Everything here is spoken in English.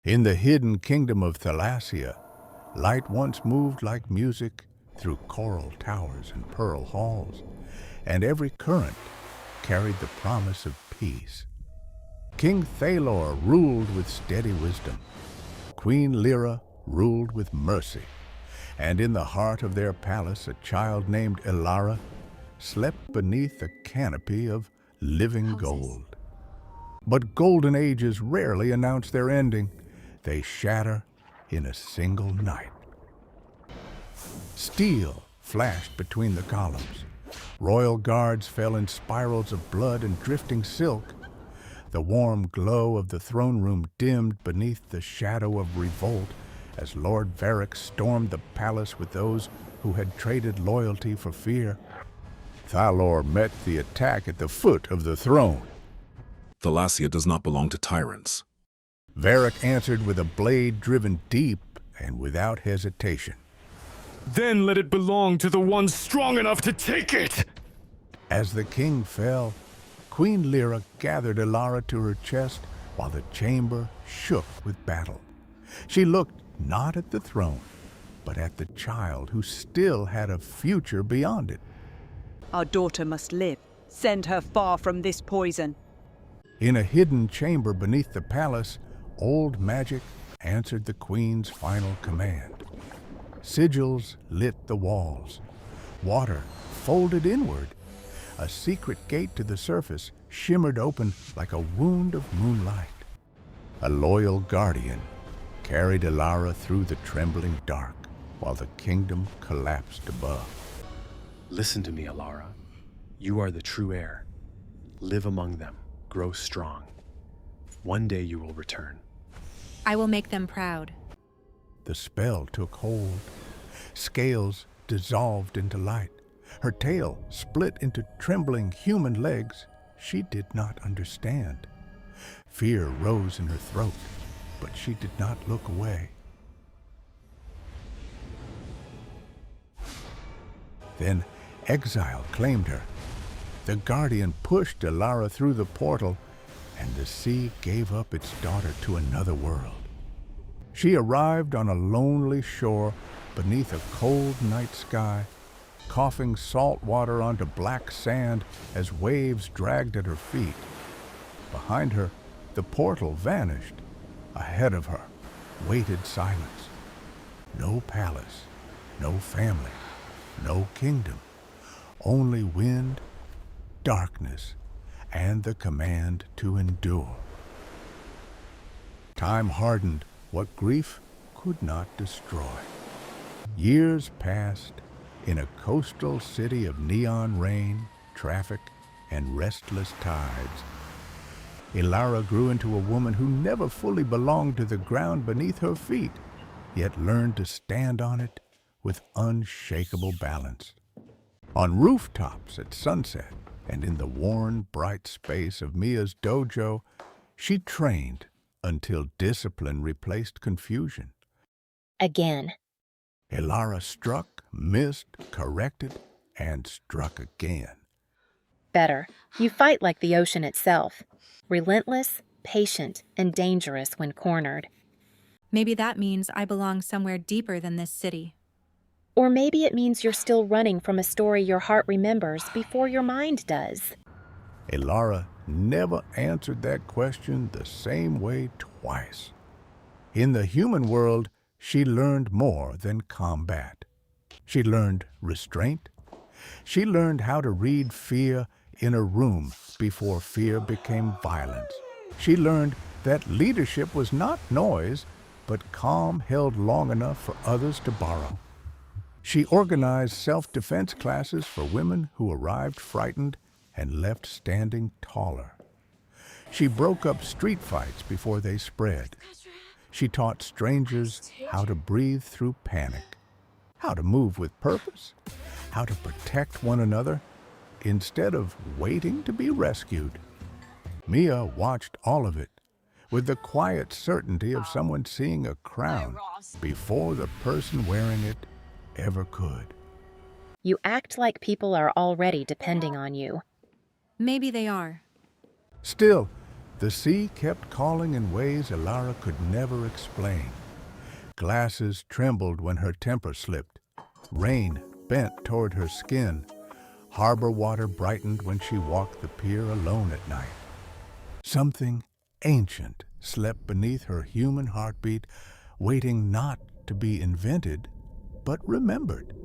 In the hidden kingdom of Thalassia, light once moved like music through coral towers and pearl halls, and every current carried the promise of peace. King Thalor ruled with steady wisdom. Queen Lyra ruled with mercy. And in the heart of their palace, a child named Elara slept beneath a canopy of living gold. But golden ages rarely announce their ending. They shatter in a single night. Steel flashed between the columns. Royal guards fell in spirals of blood and drifting silk. The warm glow of the throne room dimmed beneath the shadow of revolt as Lord Varric stormed the palace with those who had traded loyalty for fear. Thalor met the attack at the foot of the throne. Thalassia does not belong to tyrants. Varric answered with a blade driven deep and without hesitation. Then let it belong to the one strong enough to take it! As the king fell, Queen Lyra gathered Elara to her chest while the chamber shook with battle. She looked not at the throne, but at the child who still had a future beyond it. Our daughter must live. Send her far from this poison. In a hidden chamber beneath the palace, old magic answered the queen's final command. Sigils lit the walls. Water folded inward. A secret gate to the surface shimmered open like a wound of moonlight. A loyal guardian carried Elara through the trembling dark while the kingdom collapsed above. Listen to me, Elara. You are the true heir. Live among them. Grow strong. One day you will return. I will make them proud. The spell took hold. Scales dissolved into light. Her tail split into trembling human legs she did not understand. Fear rose in her throat, but she did not look away. Then Exile claimed her. The guardian pushed Elara through the portal, and the sea gave up its daughter to another world. She arrived on a lonely shore beneath a cold night sky, coughing salt water onto black sand as waves dragged at her feet. Behind her, the portal vanished. Ahead of her waited silence. No palace, no family, no kingdom, only wind, darkness, and the command to endure. Time hardened what grief could not destroy. Years passed in a coastal city of neon rain, traffic, and restless tides. Elara grew into a woman who never fully belonged to the ground beneath her feet, yet learned to stand on it with unshakable balance. On rooftops at sunset and in the worn, bright space of Mia's dojo, she trained until discipline replaced confusion. Again. Elara struck, missed, corrected, and struck again. Better. You fight like the ocean itself. Relentless, patient, and dangerous when cornered. Maybe that means I belong somewhere deeper than this city. Or maybe it means you're still running from a story your heart remembers before your mind does. Elara never answered that question the same way twice. In the human world, she learned more than combat. She learned restraint. She learned how to read fear in a room before fear became violence. She learned that leadership was not noise, but calm held long enough for others to borrow. She organized self-defense classes for women who arrived frightened and left standing taller. She broke up street fights before they spread. She taught strangers how to breathe through panic, how to move with purpose, how to protect one another instead of waiting to be rescued. Mia watched all of it with the quiet certainty of someone seeing a crown before the person wearing it ever could. You act like people are already depending on you. Maybe they are. Still, The sea kept calling in ways Elara could never explain. Glasses trembled when her temper slipped. Rain bent toward her skin. Harbor water brightened when she walked the pier alone at night. Something ancient slept beneath her human heartbeat, waiting not to be invented, but remembered.